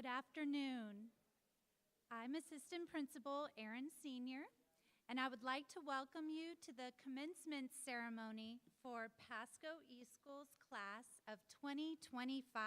Good afternoon. I'm Assistant Principal Erin Sr., and I would like to welcome you to the commencement ceremony for Pasco eSchool's class of 2025.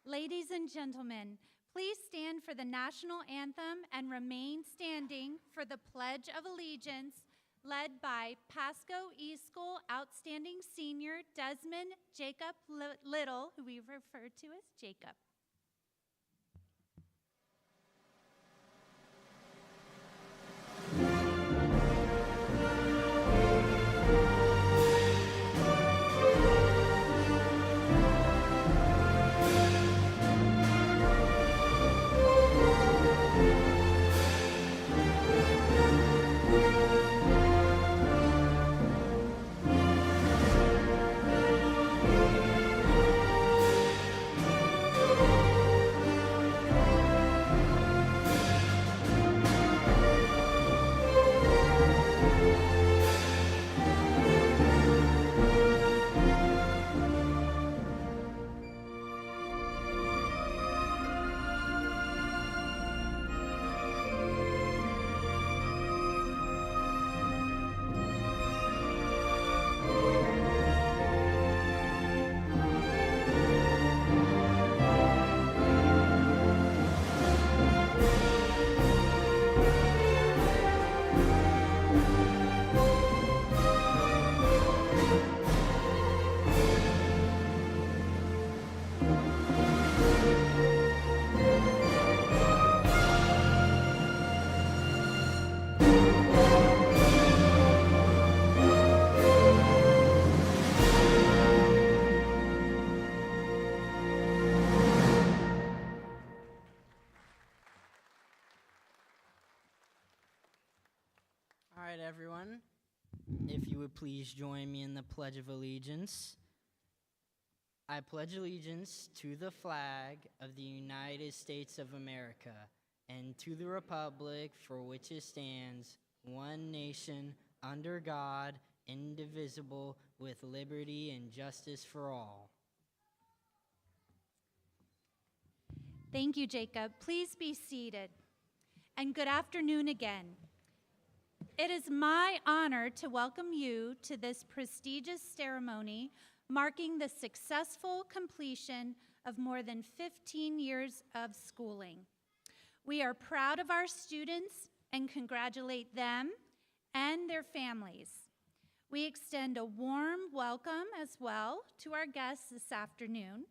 Ladies and gentlemen, please stand for the national anthem and remain standing for the Pledge of Allegiance, led by Pasco eSchool Outstanding Senior Desmond Jacob Little, who we refer to as Jacob. All right, everyone, if you would please join me in the Pledge of Allegiance. I pledge allegiance to the flag of the United States of America and to the republic for which it stands, one nation, under God, indivisible, with liberty and justice for all. Thank you, Jacob. Please be seated. And good afternoon again. It is my honor to welcome you to this prestigious ceremony marking the successful completion of more than 15 years of schooling. We are proud of our students and congratulate them and their families. We extend a warm welcome as well to our guests this afternoon.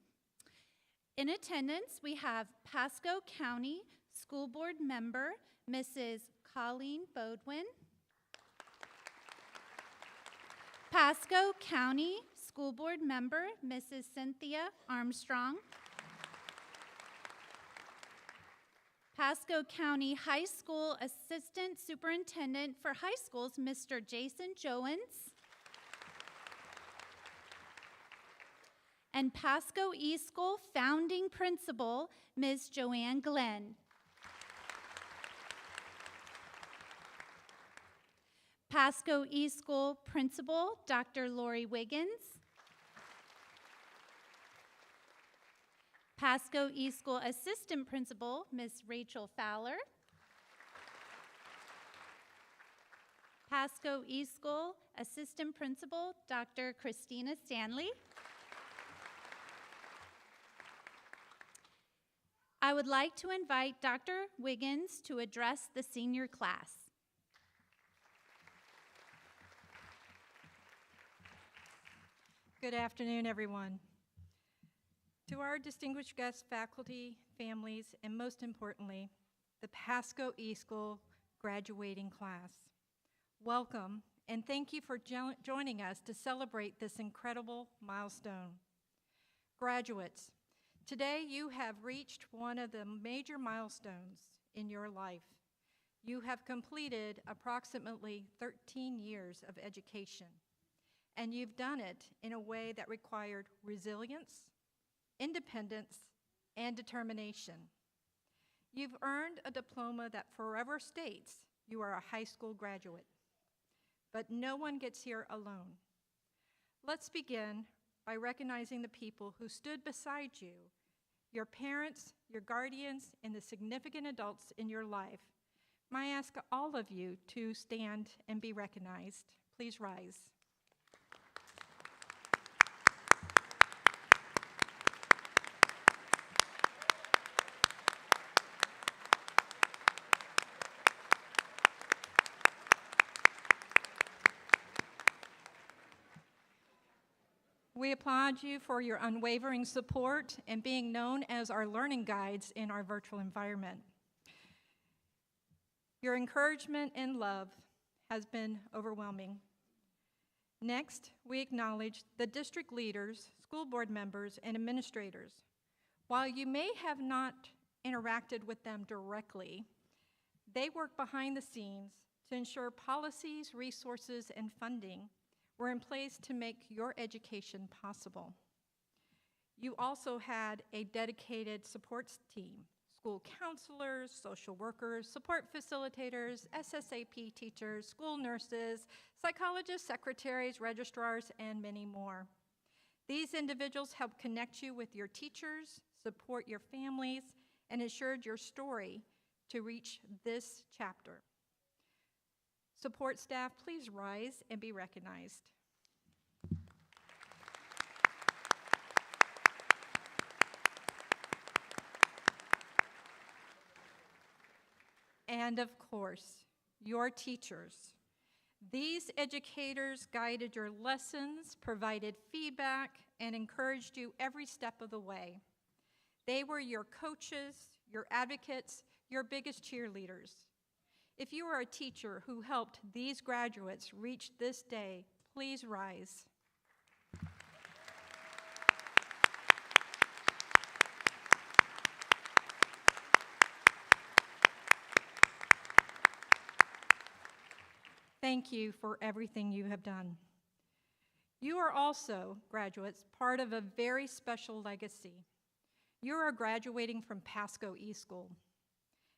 In attendance, we have Pasco County School Board member, Mrs. Colleen Bodwin, Pasco County School Board member, Mrs. Cynthia Armstrong, Pasco County High School Assistant Superintendent for High Schools, Mr. Jason Joens, and Pasco eSchool Founding Principal, Ms. Joanne Glenn. Pasco eSchool Principal, Dr. Lori Wiggins. Pasco eSchool Assistant Principal, Ms. Rachel Fowler. Pasco eSchool Assistant Principal, Dr. Christina Stanley. I would like to invite Dr. Wiggins to address the senior class. Good afternoon, everyone. To our distinguished guests, faculty, families, and most importantly, the Pasco eSchool graduating class. Welcome, and thank you for joining us to celebrate this incredible milestone. Graduates, today you have reached one of the major milestones in your life. You have completed approximately 13 years of education. And you've done it in a way that required resilience, independence, and determination. You've earned a diploma that forever states you are a high school graduate. But no one gets here alone. Let's begin by recognizing the people who stood beside you, your parents, your guardians, and the significant adults in your life. May I ask all of you to stand and be recognized? Please rise. We applaud you for your unwavering support and being known as our learning guides in our virtual environment. Your encouragement and love has been overwhelming. Next, we acknowledge the district leaders, school board members, and administrators. While you may have not interacted with them directly, they work behind the scenes to ensure policies, resources, and funding were in place to make your education possible. You also had a dedicated support team, school counselors, social workers, support facilitators, SSAP teachers, school nurses, psychologists, secretaries, registrars, and many more. These individuals help connect you with your teachers, support your families, and ensured your story to reach this chapter. Support staff, please rise and be recognized. And of course, your teachers. These educators guided your lessons, provided feedback, and encouraged you every step of the way. They were your coaches, your advocates, your biggest cheerleaders. If you are a teacher who helped these graduates reach this day, please rise. Thank you for everything you have done. You are also, graduates, part of a very special legacy. You are graduating from Pasco eSchool,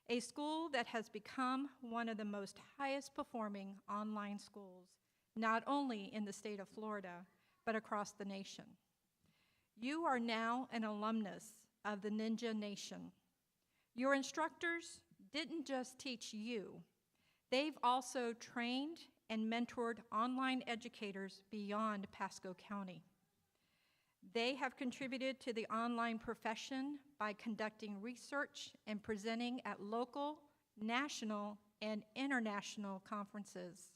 a school that has become one of the most highest performing online schools, not only in the state of Florida, but across the nation. You are now an alumnus of the Ninja Nation. Your instructors didn't just teach you, they've also trained and mentored online educators beyond Pasco County. They have contributed to the online profession by conducting research and presenting at local, national, and international conferences.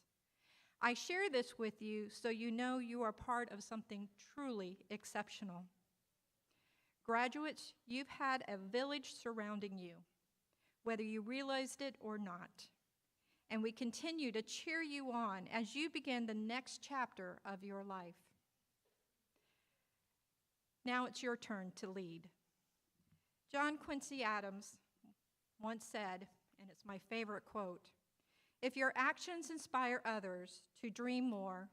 I share this with you so you know you are part of something truly exceptional. Graduates, you've had a village surrounding you, whether you realized it or not. And we continue to cheer you on as you begin the next chapter of your life. Now it's your turn to lead. John Quincy Adams once said, and it's my favorite quote, "If your actions inspire others to dream more,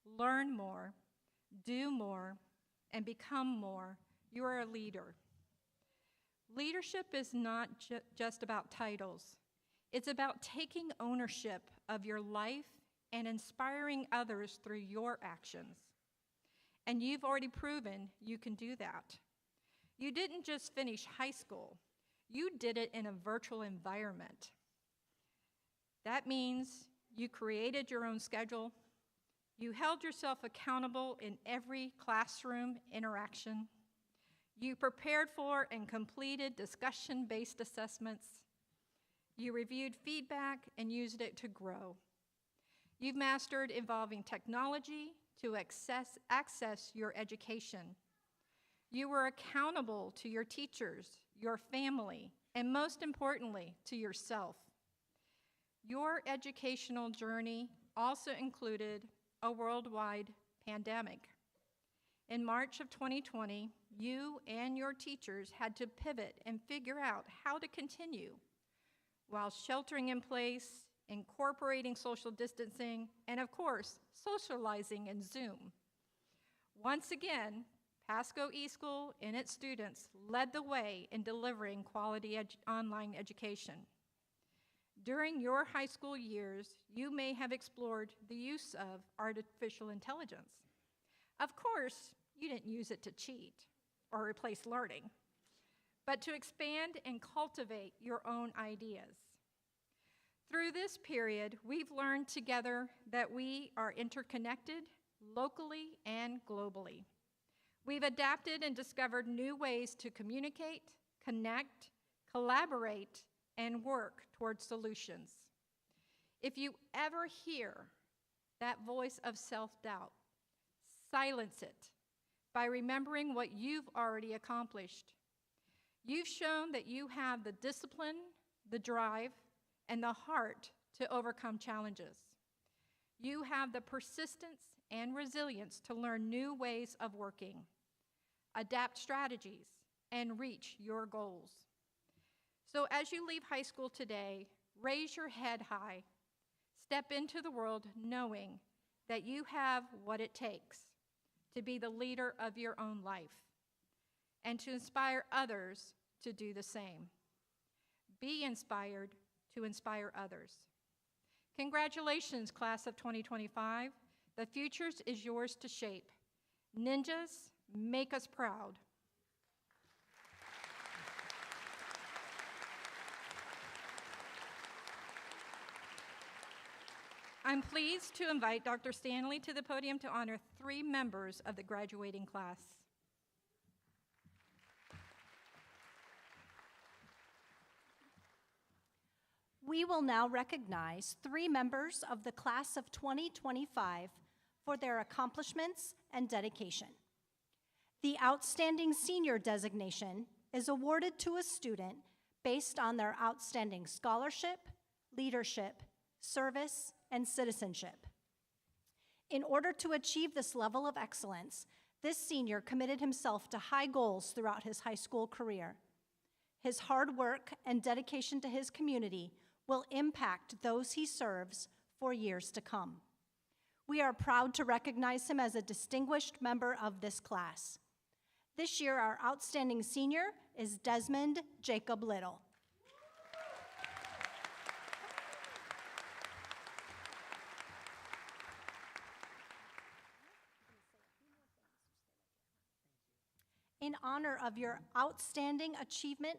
learn more, do more, and become more, you are a leader." Leadership is not just about titles. It's about taking ownership of your life and inspiring others through your actions. And you've already proven you can do that. You didn't just finish high school, you did it in a virtual environment. That means you created your own schedule, you held yourself accountable in every classroom interaction, you prepared for and completed discussion-based assessments, you reviewed feedback and used it to grow. You've mastered evolving technology to access your education. You were accountable to your teachers, your family, and most importantly, to yourself. Your educational journey also included a worldwide pandemic. In March of 2020, you and your teachers had to pivot and figure out how to continue while sheltering in place, incorporating social distancing, and of course, socializing in Zoom. Once again, Pasco eSchool and its students led the way in delivering quality online education. During your high school years, you may have explored the use of artificial intelligence. Of course, you didn't use it to cheat or replace learning, but to expand and cultivate your own ideas. Through this period, we've learned together that we are interconnected locally and globally. We've adapted and discovered new ways to communicate, connect, collaborate, and work towards solutions. If you ever hear that voice of self-doubt, silence it by remembering what you've already accomplished. You've shown that you have the discipline, the drive, and the heart to overcome challenges. You have the persistence and resilience to learn new ways of working, adapt strategies, and reach your goals. So as you leave high school today, raise your head high, step into the world knowing that you have what it takes to be the leader of your own life and to inspire others to do the same. Be inspired to inspire others. Congratulations, class of 2025. The future is yours to shape. Ninjas, make us proud. I'm pleased to invite Dr. Stanley to the podium to honor 3 members of the graduating class. We will now recognize 3 members of the class of 2025 for their accomplishments and dedication. The Outstanding Senior designation is awarded to a student based on their outstanding scholarship, leadership, service, and citizenship. In order to achieve this level of excellence, this senior committed himself to high goals throughout his high school career. His hard work and dedication to his community will impact those he serves for years to come. We are proud to recognize him as a distinguished member of this class. This year, our outstanding senior is Desmond Jacob Little. In honor of your outstanding achievement,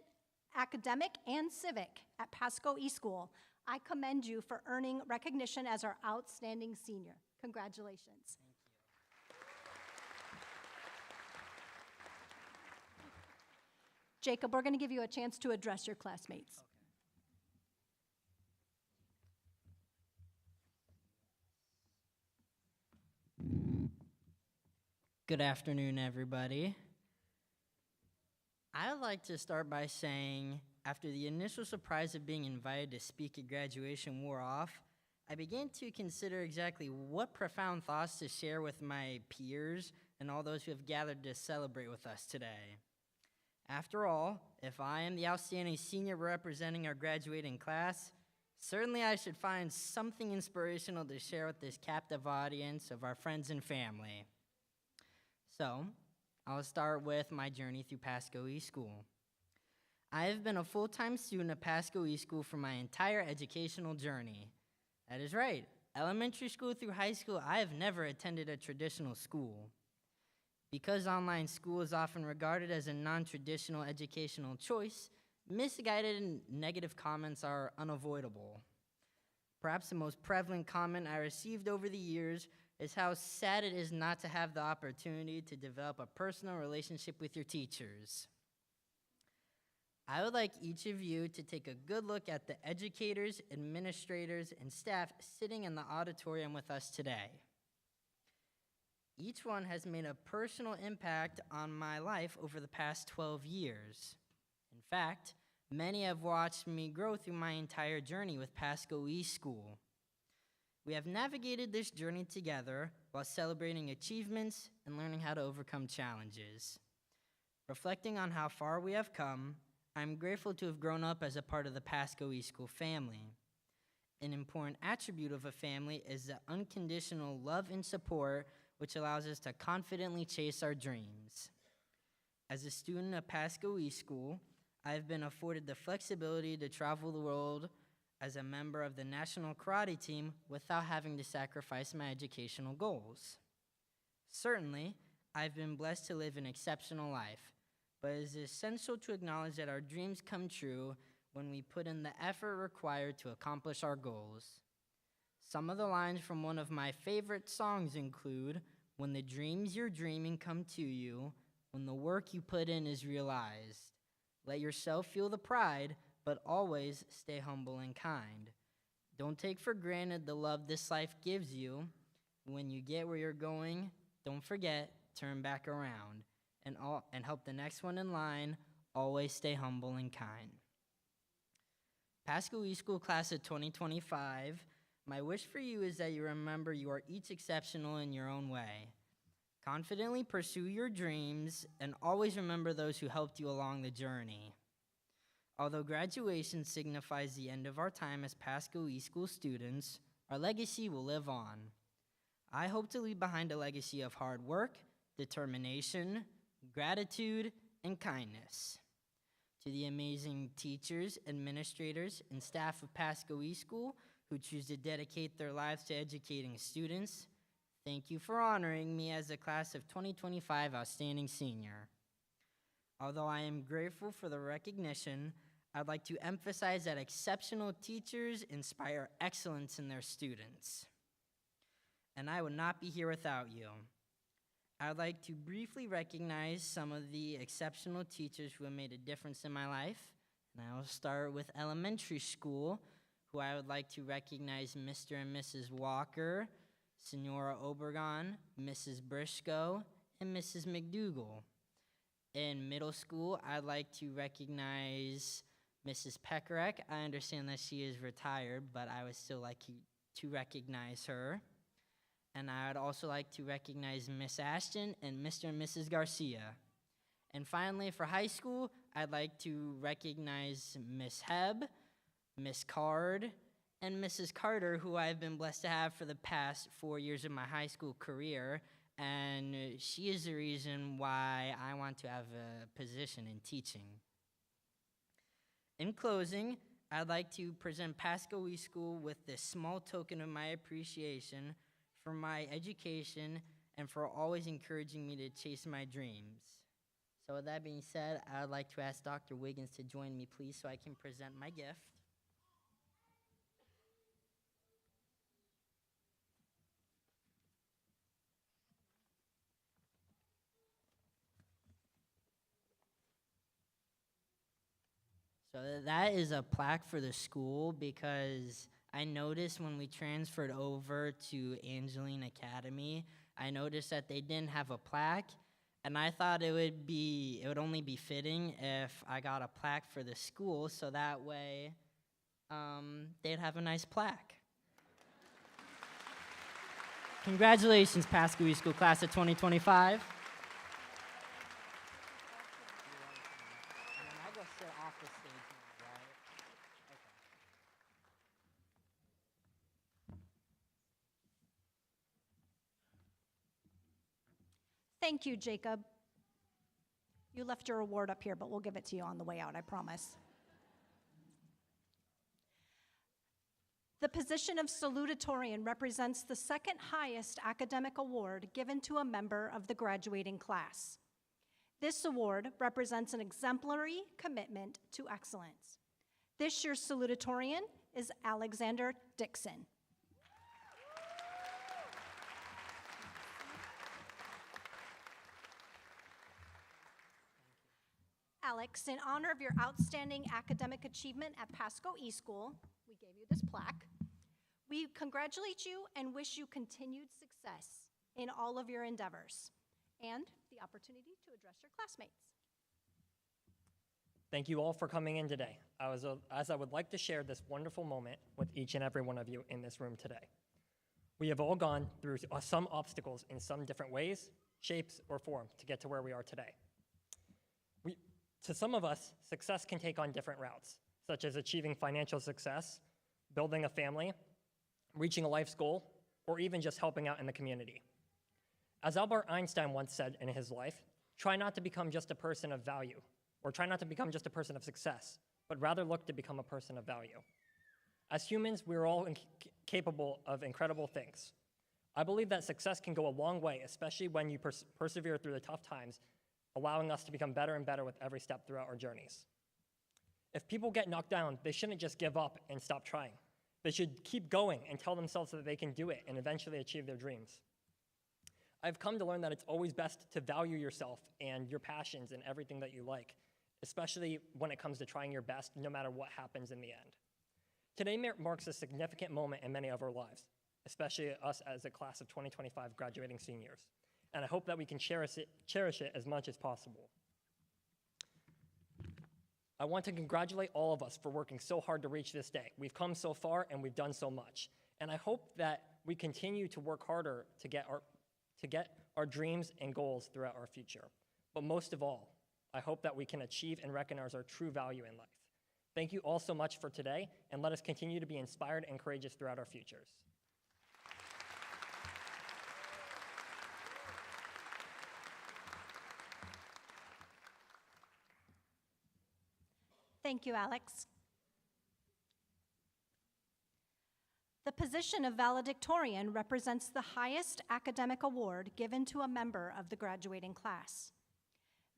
academic and civic, at Pasco eSchool, I commend you for earning recognition as our outstanding senior. Congratulations. Jacob, we're going to give you a chance to address your classmates. Good afternoon, everybody. I would like to start by saying, after the initial surprise of being invited to speak at graduation wore off, I began to consider exactly what profound thoughts to share with my peers and all those who have gathered to celebrate with us today. After all, if I am the outstanding senior representing our graduating class, certainly I should find something inspirational to share with this captive audience of our friends and family. So, I'll start with my journey through Pasco eSchool. I have been a full-time student at Pasco eSchool for my entire educational journey. That is right. Elementary school through high school, I have never attended a traditional school. Because online school is often regarded as a non-traditional educational choice, misguided and negative comments are unavoidable. Perhaps the most prevalent comment I received over the years is how sad it is not to have the opportunity to develop a personal relationship with your teachers. I would like each of you to take a good look at the educators, administrators, and staff sitting in the auditorium with us today. Each one has made a personal impact on my life over the past 12 years. In fact, many have watched me grow through my entire journey with Pasco eSchool. We have navigated this journey together while celebrating achievements and learning how to overcome challenges. Reflecting on how far we have come, I'm grateful to have grown up as a part of the Pasco eSchool family. An important attribute of a family is the unconditional love and support which allows us to confidently chase our dreams. As a student at Pasco eSchool, I have been afforded the flexibility to travel the world as a member of the national karate team without having to sacrifice my educational goals. Certainly, I've been blessed to live an exceptional life, but it is essential to acknowledge that our dreams come true when we put in the effort required to accomplish our goals. Some of the lines from one of my favorite songs include, "When the dreams you're dreaming come to you, when the work you put in is realized, let yourself feel the pride, but always stay humble and kind. Don't take for granted the love this life gives you. When you get where you're going, don't forget, turn back around, and help the next one in line, always stay humble and kind." Pasco eSchool class of 2025, my wish for you is that you remember you are each exceptional in your own way. Confidently pursue your dreams and always remember those who helped you along the journey. Although graduation signifies the end of our time as Pasco eSchool students, our legacy will live on. I hope to leave behind a legacy of hard work, determination, gratitude, and kindness. To the amazing teachers, administrators, and staff of Pasco eSchool who choose to dedicate their lives to educating students, thank you for honoring me as the class of 2025 Outstanding Senior. Although I am grateful for the recognition, I'd like to emphasize that exceptional teachers inspire excellence in their students. And I would not be here without you. I'd like to briefly recognize some of the exceptional teachers who have made a difference in my life. And I will start with elementary school, who I would like to recognize Mr. and Mrs. Walker, Senora Obregon, Mrs. Briscoe, and Mrs. McDougall. In middle school, I'd like to recognize Mrs. Pekarek. I understand that she is retired, but I would still like to recognize her. And I would also like to recognize Miss Ashton and Mr. and Mrs. Garcia. And finally, for high school, I'd like to recognize Miss Hebb, Miss Card, and Mrs. Carter, who I've been blessed to have for the past 4 years of my high school career. And she is the reason why I want to have a position in teaching. In closing, I'd like to present Pasco eSchool with this small token of my appreciation for my education and for always encouraging me to chase my dreams. So with that being said, I'd like to ask Dr. Wiggins to join me, please, so I can present my gift. So that is a plaque for the school because I noticed when we transferred over to Angeline Academy, I noticed that they didn't have a plaque, and I thought it would only be fitting if I got a plaque for the school, so that way they'd have a nice plaque. Congratulations, Pasco eSchool class of 2025. Thank you, Jacob. You left your award up here, but we'll give it to you on the way out, I promise. The position of salutatorian represents the second highest academic award given to a member of the graduating class. This award represents an exemplary commitment to excellence. This year's salutatorian is Alexander Dixon. Alex, in honor of your outstanding academic achievement at Pasco eSchool, we gave you this plaque. We congratulate you and wish you continued success in all of your endeavors and the opportunity to address your classmates. Thank you all for coming in today. As I would like to share this wonderful moment with each and every one of you in this room today. We have all gone through some obstacles in some different ways, shapes, or form to get to where we are today. To some of us, success can take on different routes, such as achieving financial success, building a family, reaching a life's goal, or even just helping out in the community. As Albert Einstein once said in his life, try not to become just a person of value, or try not to become just a person of success, but rather look to become a person of value. As humans, we are all capable of incredible things. I believe that success can go a long way, especially when you persevere through the tough times, allowing us to become better and better with every step throughout our journeys. If people get knocked down, they shouldn't just give up and stop trying. They should keep going and tell themselves that they can do it and eventually achieve their dreams. I've come to learn that it's always best to value yourself and your passions and everything that you like, especially when it comes to trying your best, no matter what happens in the end. Today marks a significant moment in many of our lives, especially us as a class of 2025 graduating seniors, and I hope that we can cherish it as much as possible. I want to congratulate all of us for working so hard to reach this day. We've come so far and we've done so much, and I hope that we continue to work harder to get our dreams and goals throughout our future. But most of all, I hope that we can achieve and recognize our true value in life. Thank you all so much for today, and let us continue to be inspired and courageous throughout our futures. Thank you, Alex. The position of valedictorian represents the highest academic award given to a member of the graduating class.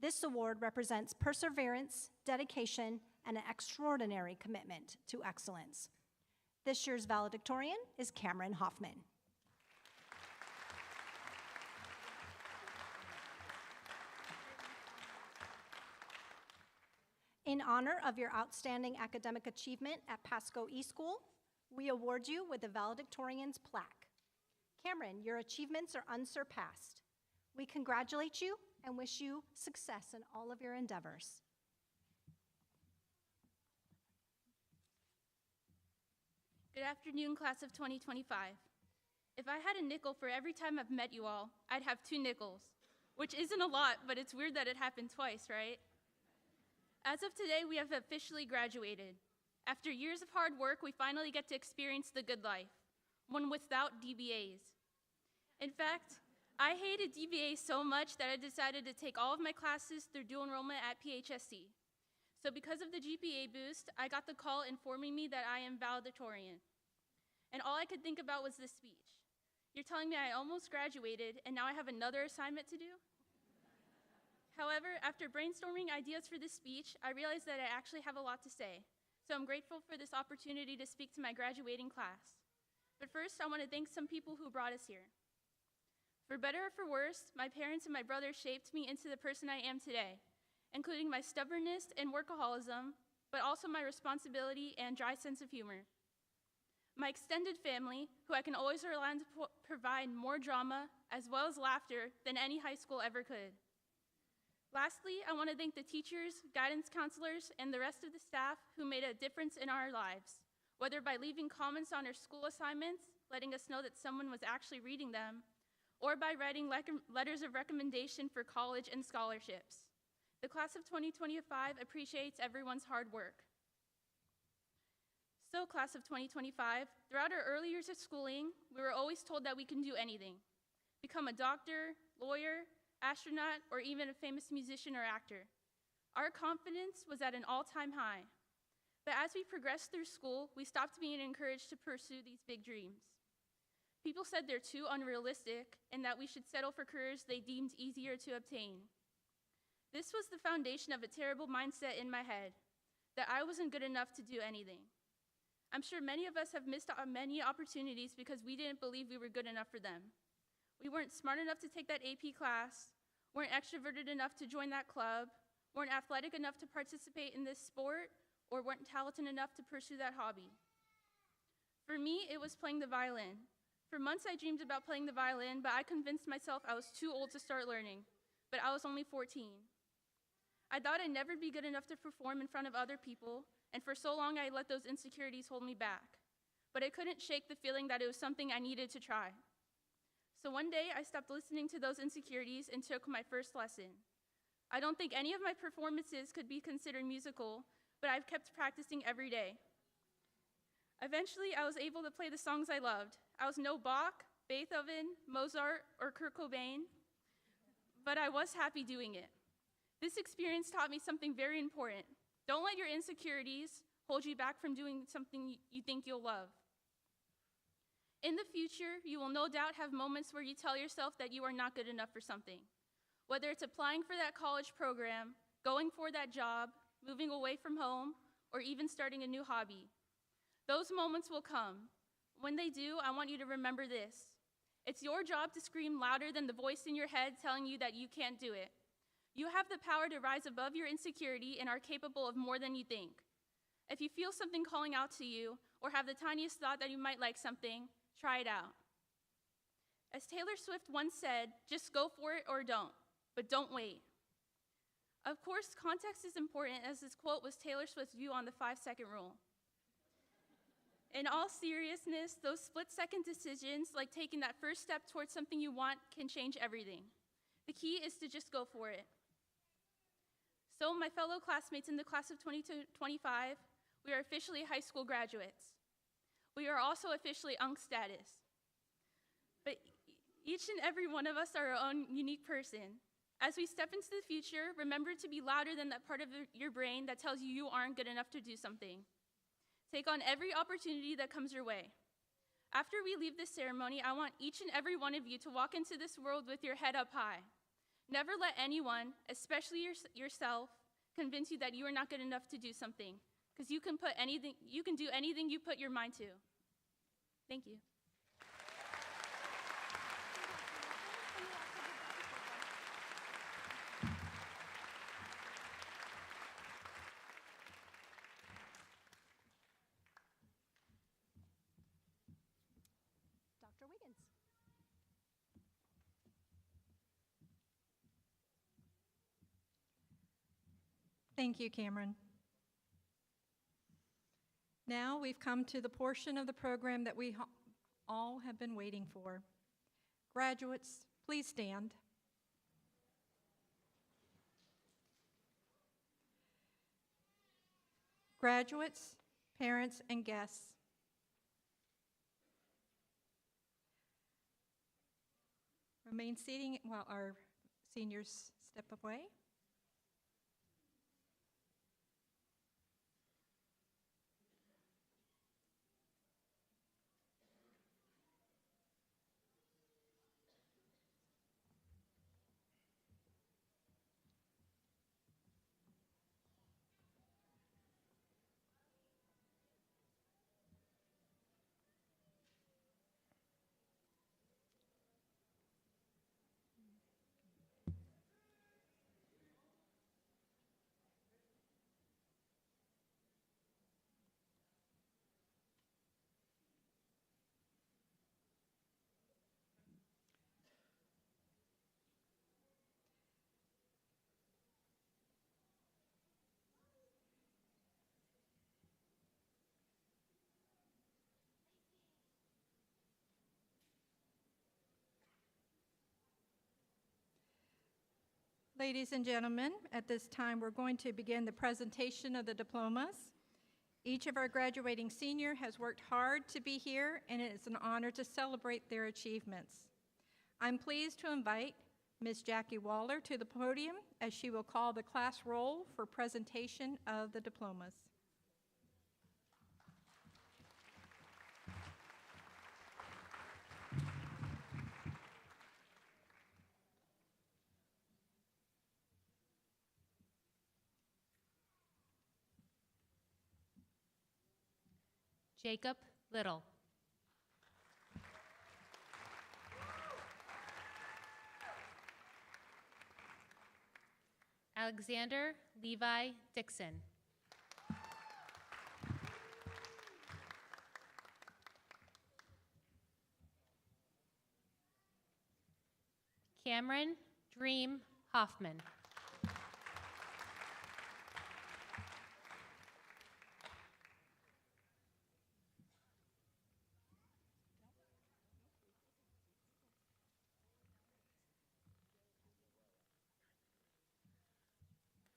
This award represents perseverance, dedication, and an extraordinary commitment to excellence. This year's valedictorian is Cameron Hoffman. In honor of your outstanding academic achievement at Pasco eSchool, we award you with the valedictorian's plaque. Cameron, your achievements are unsurpassed. We congratulate you and wish you success in all of your endeavors. Good afternoon, class of 2025. If I had a nickel for every time I've met you all, I'd have 2 nickels, which isn't a lot, but it's weird that it happened twice, right? As of today, we have officially graduated. After years of hard work, we finally get to experience the good life, one without DBAs. In fact, I hated DBAs so much that I decided to take all of my classes through dual enrollment at PHSC. So because of the GPA boost, I got the call informing me that I am valedictorian. And all I could think about was this speech. You're telling me I almost graduated and now I have another assignment to do? However, after brainstorming ideas for this speech, I realized that I actually have a lot to say. So I'm grateful for this opportunity to speak to my graduating class. But first, I want to thank some people who brought us here. For better or for worse, my parents and my brother shaped me into the person I am today, including my stubbornness and workaholism, but also my responsibility and dry sense of humor. My extended family, who I can always rely on to provide more drama as well as laughter than any high school ever could. Lastly, I want to thank the teachers, guidance counselors, and the rest of the staff who made a difference in our lives, whether by leaving comments on our school assignments, letting us know that someone was actually reading them, or by writing letters of recommendation for college and scholarships. The class of 2025 appreciates everyone's hard work. So, class of 2025, throughout our early years of schooling, we were always told that we can do anything. Become a doctor, lawyer, astronaut, or even a famous musician or actor. Our confidence was at an all-time high. But as we progressed through school, we stopped being encouraged to pursue these big dreams. People said they're too unrealistic and that we should settle for careers they deemed easier to obtain. This was the foundation of a terrible mindset in my head, that I wasn't good enough to do anything. I'm sure many of us have missed many opportunities because we didn't believe we were good enough for them. We weren't smart enough to take that AP class, weren't extroverted enough to join that club, weren't athletic enough to participate in this sport, or weren't talented enough to pursue that hobby. For me, it was playing the violin. For months I dreamed about playing the violin, but I convinced myself I was too old to start learning, but I was only 14. I thought I'd never be good enough to perform in front of other people, and for so long I let those insecurities hold me back. But I couldn't shake the feeling that it was something I needed to try. So one day I stopped listening to those insecurities and took my first lesson. I don't think any of my performances could be considered musical, but I've kept practicing every day. Eventually, I was able to play the songs I loved. I was no Bach, Beethoven, Mozart, or Kurt Cobain, but I was happy doing it. This experience taught me something very important. Don't let your insecurities hold you back from doing something you think you'll love. In the future, you will no doubt have moments where you tell yourself that you are not good enough for something. Whether it's applying for that college program, going for that job, moving away from home, or even starting a new hobby. Those moments will come. When they do, I want you to remember this. It's your job to scream louder than the voice in your head telling you that you can't do it. You have the power to rise above your insecurity and are capable of more than you think. If you feel something calling out to you or have the tiniest thought that you might like something, try it out. As Taylor Swift once said, just go for it or don't, but don't wait. Of course, context is important, as this quote was Taylor Swift's view on the 5-second rule. In all seriousness, those split-second decisions, like taking that first step towards something you want, can change everything. The key is to just go for it. So, my fellow classmates in the class of 2025, we are officially high school graduates. We are also officially UNC status. But each and every one of us are our own unique person. As we step into the future, remember to be louder than that part of your brain that tells you you aren't good enough to do something. Take on every opportunity that comes your way. After we leave this ceremony, I want each and every one of you to walk into this world with your head up high. Never let anyone, especially yourself, convince you that you are not good enough to do something, because you can do anything you put your mind to. Thank you. Dr. Wiggins. Thank you, Cameron. Now we've come to the portion of the program that we all have been waiting for. Graduates, please stand. Graduates, parents, and guests, remain seating while our seniors step away. Ladies and gentlemen, at this time, we're going to begin the presentation of the diplomas. Each of our graduating senior has worked hard to be here, and it is an honor to celebrate their achievements. I'm pleased to invite Ms. Jackie Waller to the podium as she will call the class roll for presentation of the diplomas. Jacob Little. Alexander Levi Dixon. Cameron Dream Hoffman.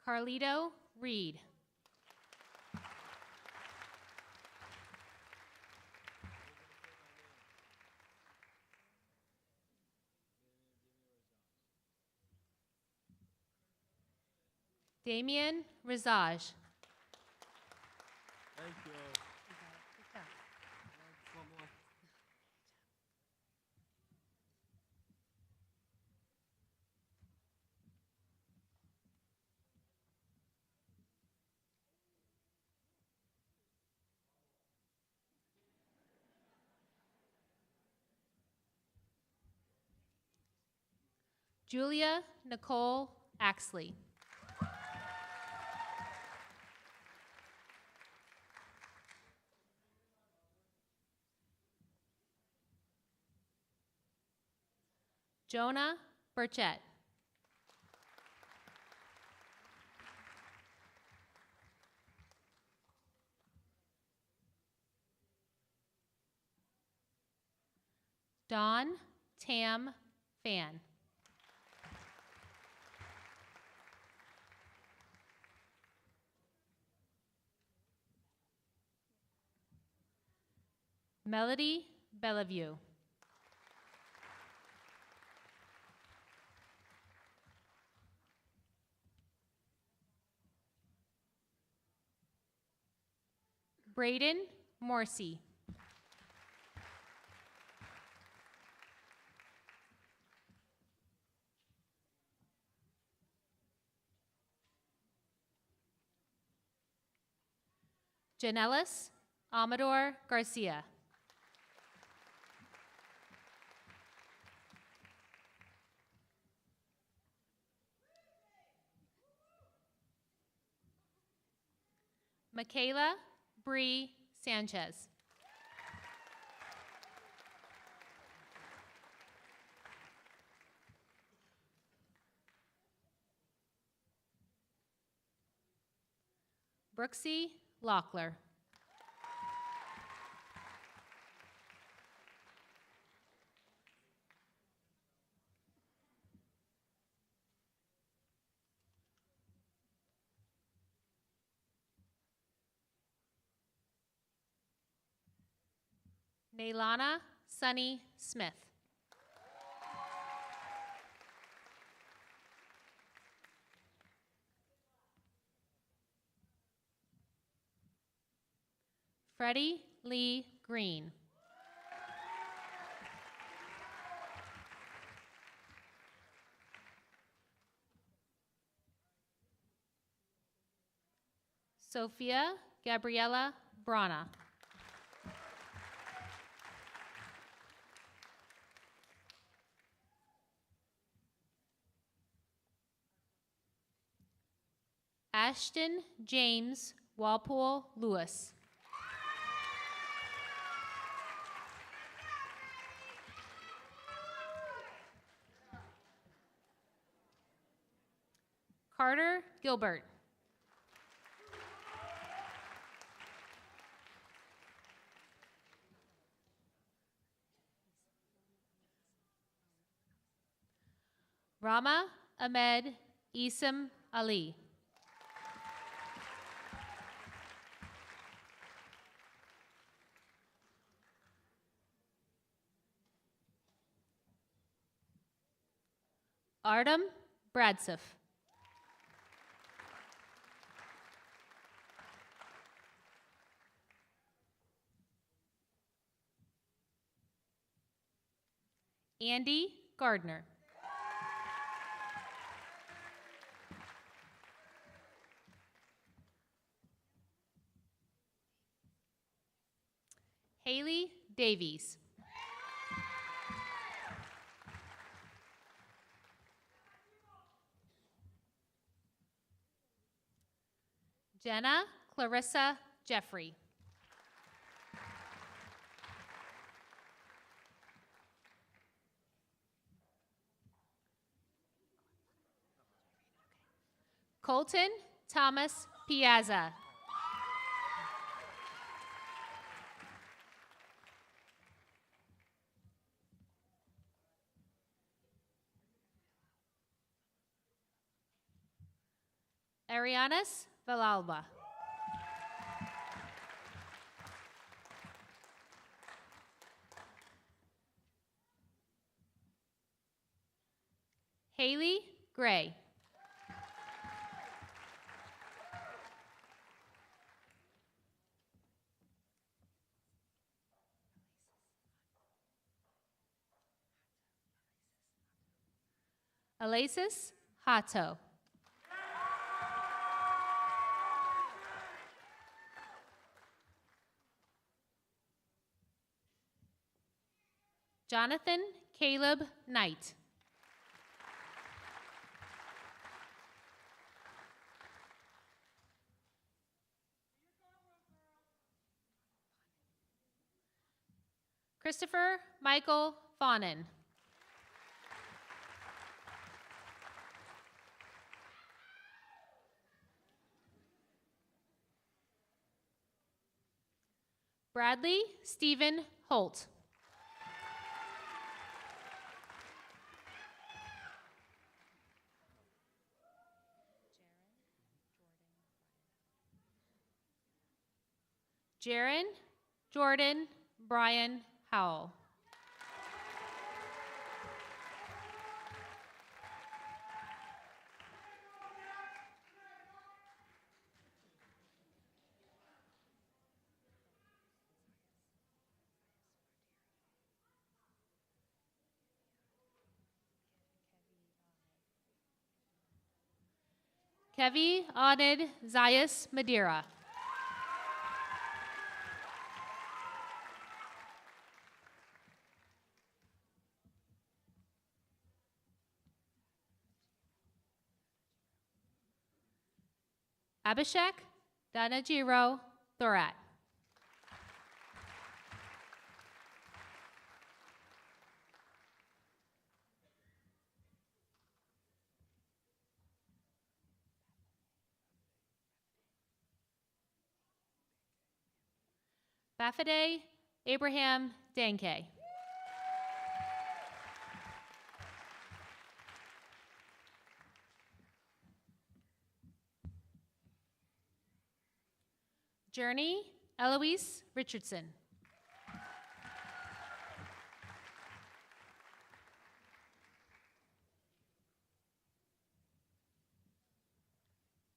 Carlito Reed. Damien Rizaj. Thank you. Julia Nicole Axley. Jonah Burchett. Dawn Tam Fan. Melody Bellevue. Braden Morrissey. Janellis Amador Garcia. Michaela Bree Sanchez. Brooksy Lockler. Nailana Sunny Smith. Freddie Lee Green. Sophia Gabriela Brana. Ashton James Walpole Lewis. Carter Gilbert. Rama Ahmed Isam Ali. Artem Bradsif. Andy Gardner. Haley Davies. Jenna Clarissa Jeffrey. Colton Thomas Piazza. Arianas Villalba. Haley Gray. Alesis Hato. Jonathan Caleb Knight. Christopher Michael Fawnin. Bradley Stephen Holt. Jaron Jordan Brian Howell. Kevi Onid Zayas Madeira. Abhishek Danajiro Thorat. Bafade Abraham Danke. Journey Eloise Richardson.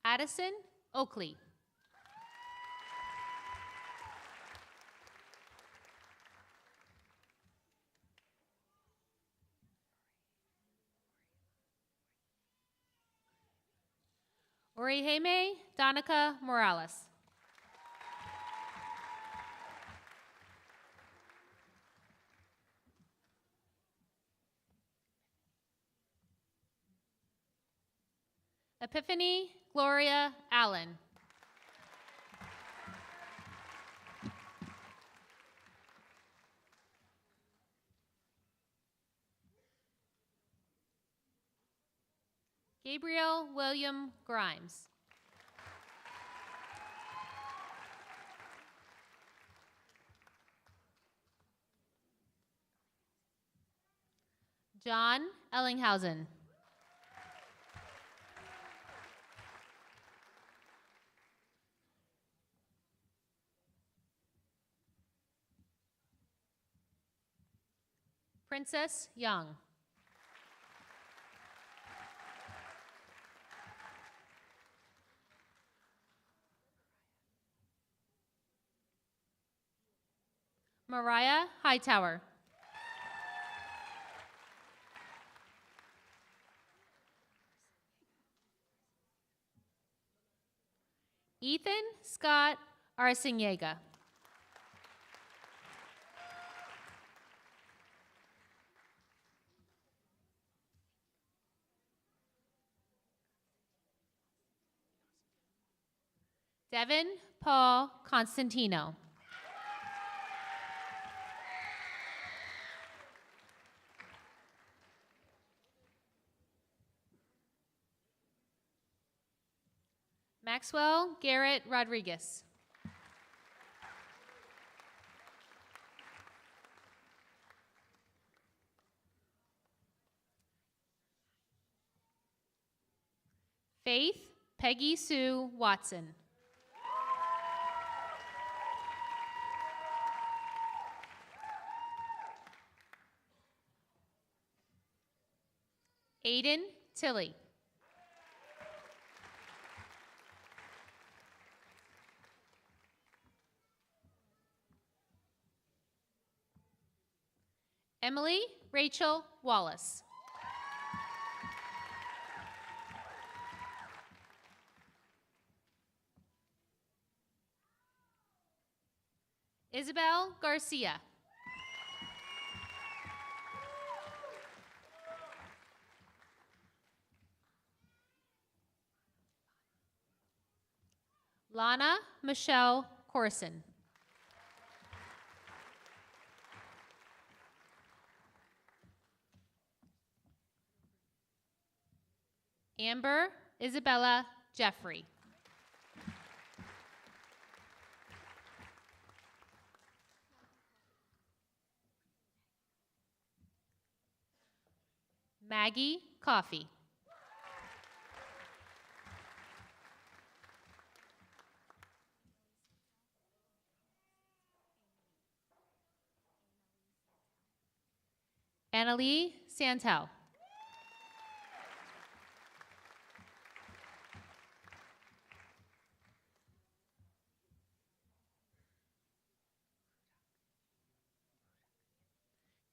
Addison Oakley. Orihime Donica Morales. Epiphany Gloria Allen. Gabriel William Grimes. John Ellinghausen. Princess Young. Mariah Hightower. Ethan Scott Arciniega. Devin Paul Constantino. Maxwell Garrett Rodriguez. Faith Peggy Sue Watson. Aiden Tilley. Emily Rachel Wallace. Isabel Garcia. Lana Michelle Corson. Amber Isabella Jeffrey. Maggie Coffey. Annalie Santel.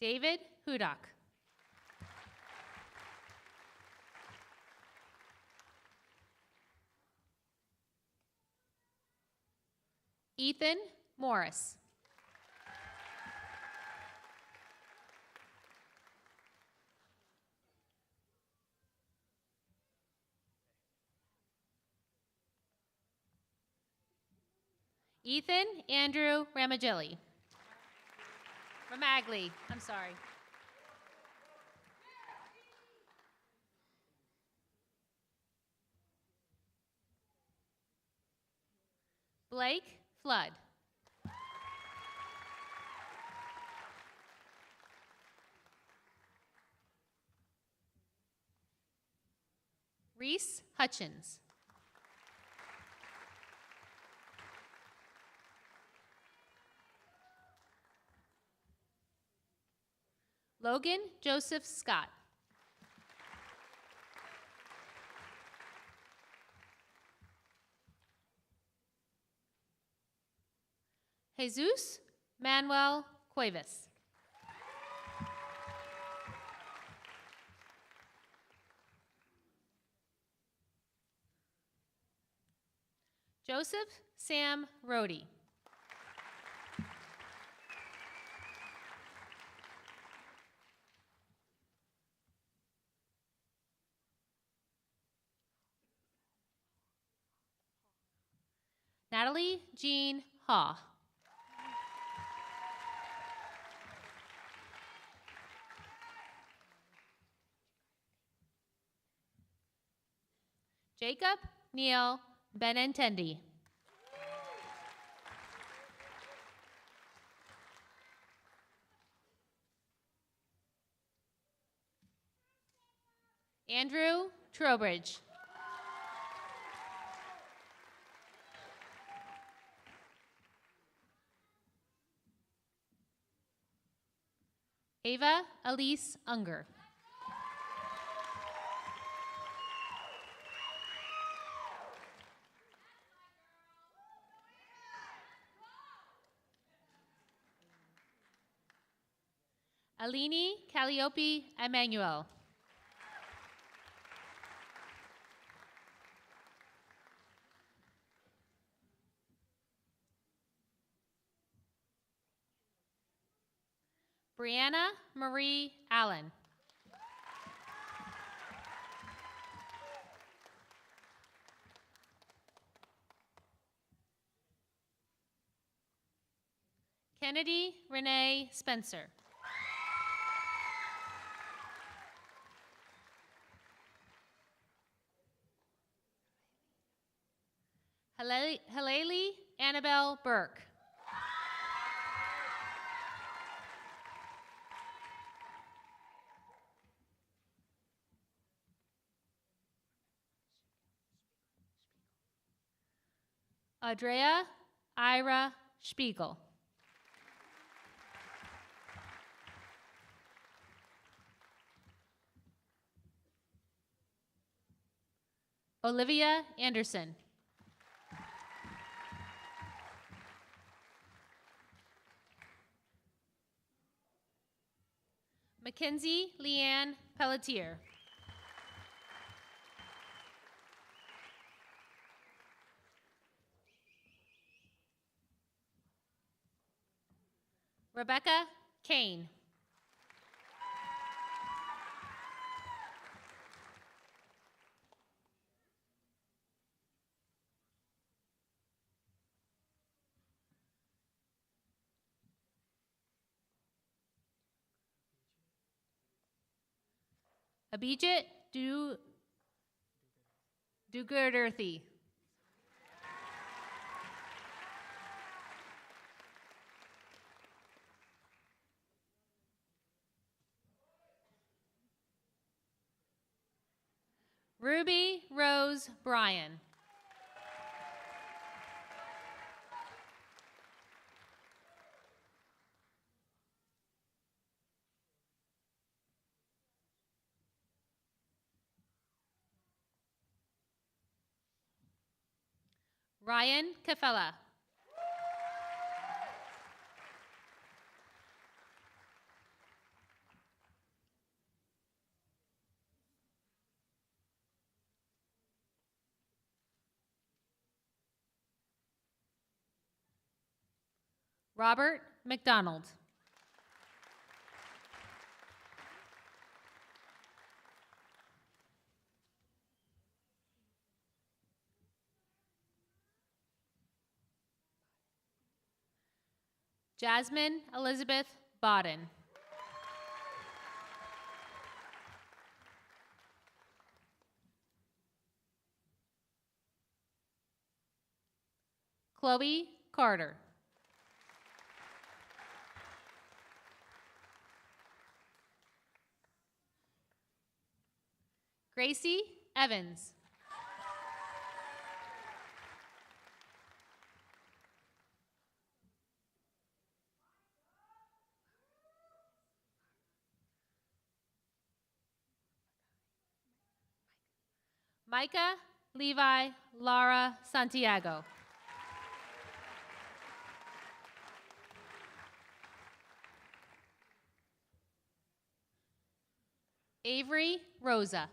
David Hudak. Ethan Morris. Ethan Andrew Ramagilli. Ramagli, I'm sorry. Blake Flood. Reese Hutchins. Logan Joseph Scott. Jesus Manuel Cuevas. Joseph Sam Rohde. Natalie Jean Haw. Jacob Neil Benintendi. Andrew Trowbridge. Ava Elise Unger. Alini Calliope Emmanuel. Brianna Marie Allen. Kennedy Renee Spencer. Haleli Annabelle Burke. Andrea Ira Spiegel. Olivia Anderson. Mackenzie Leanne Pelletier. Rebecca Kane. Abhijit Dugurthi. Ruby Rose Bryan. Ryan Kafella. Robert McDonald. Jasmine Elizabeth Bodden. Chloe Carter. Gracie Evans. Micah Levi Lara Santiago. Avery Rosa.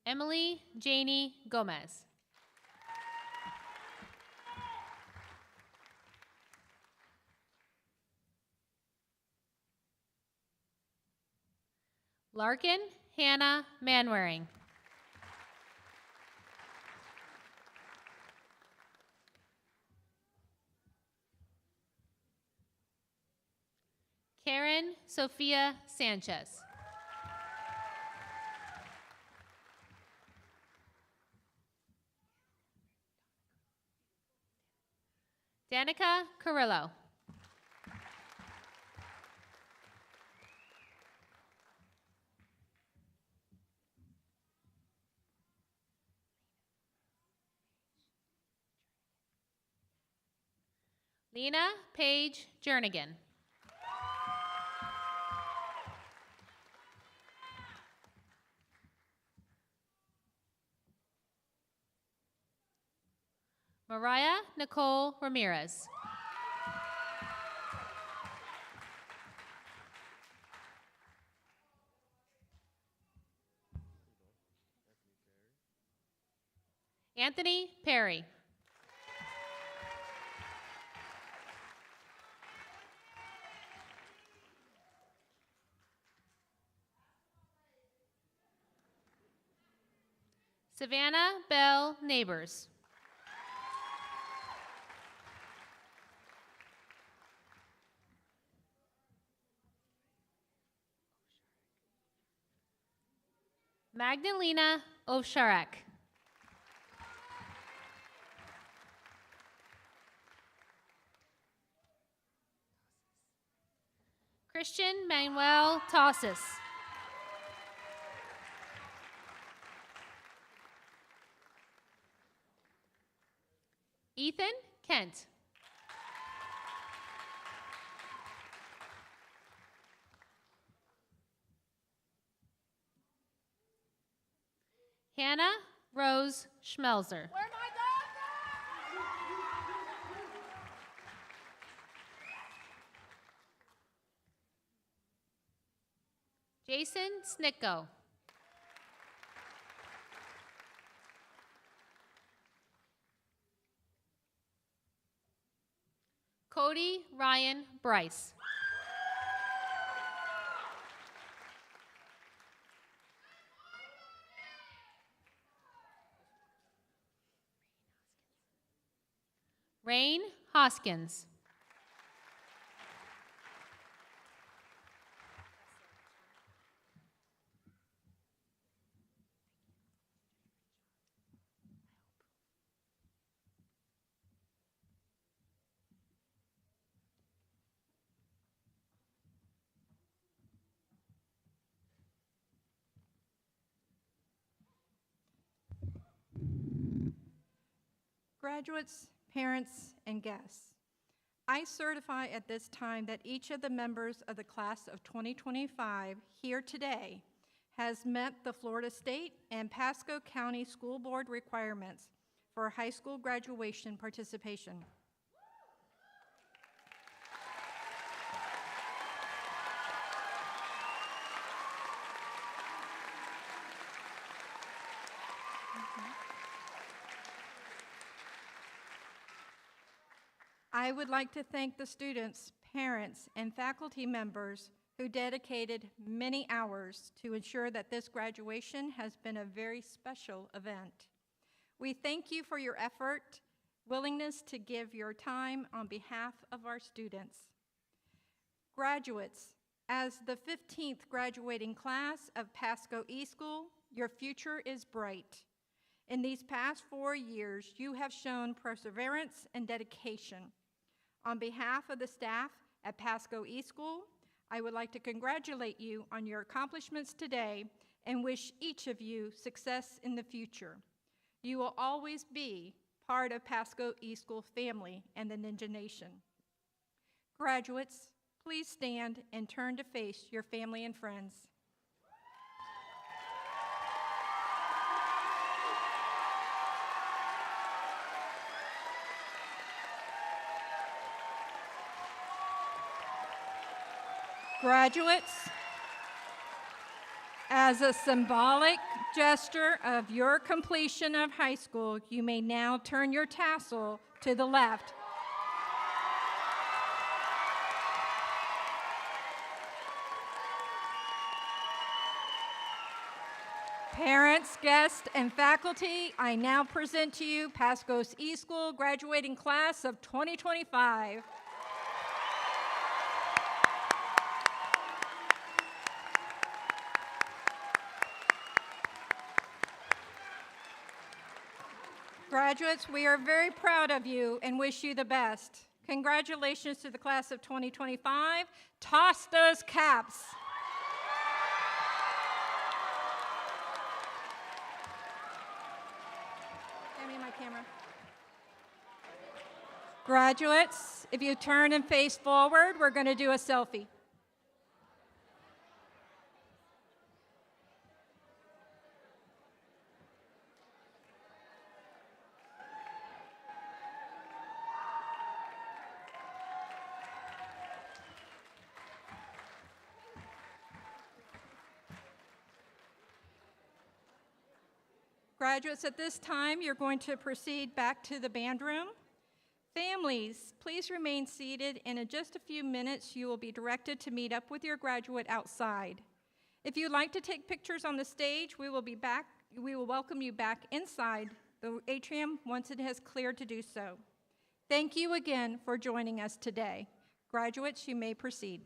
Emily Janie Gomez. Larkin Hannah Manwaring. Karen Sophia Sanchez. Danica Carrillo. Lena Paige Jernigan. Mariah Nicole Ramirez. Anthony Perry. Savannah Bell Neighbors. Magdalena Osharek. Christian Manuel Tosses. Ethan Kent. Hannah Rose Schmelzer. Jason Snicko. Cody Ryan Bryce. Rain Hoskins. Graduates, parents, and guests, I certify at this time that each of the members of the class of 2025 here today has met the Florida State and Pasco County School Board requirements for high school graduation participation. I would like to thank the students, parents, and faculty members who dedicated many hours to ensure that this graduation has been a very special event. We thank you for your effort, willingness to give your time on behalf of our students. Graduates, as the 15th graduating class of Pasco eSchool, your future is bright. In these past 4 years, you have shown perseverance and dedication. On behalf of the staff at Pasco eSchool, I would like to congratulate you on your accomplishments today and wish each of you success in the future. You will always be part of Pasco eSchool family and the Ninja Nation. Graduates, please stand and turn to face your family and friends. Graduates, as a symbolic gesture of your completion of high school, you may now turn your tassel to the left. Parents, guests, and faculty, I now present to you Pasco's eSchool graduating class of 2025. Graduates, we are very proud of you and wish you the best. Congratulations to the class of 2025. Toss those caps. Hand me my camera. Graduates, if you turn and face forward, we're going to do a selfie. Graduates, at this time, you're going to proceed back to the band room. Families, please remain seated, and in just a few minutes, you will be directed to meet up with your graduate outside. If you'd like to take pictures on the stage, we will welcome you back inside the atrium once it has cleared to do so. Thank you again for joining us today. Graduates, you may proceed.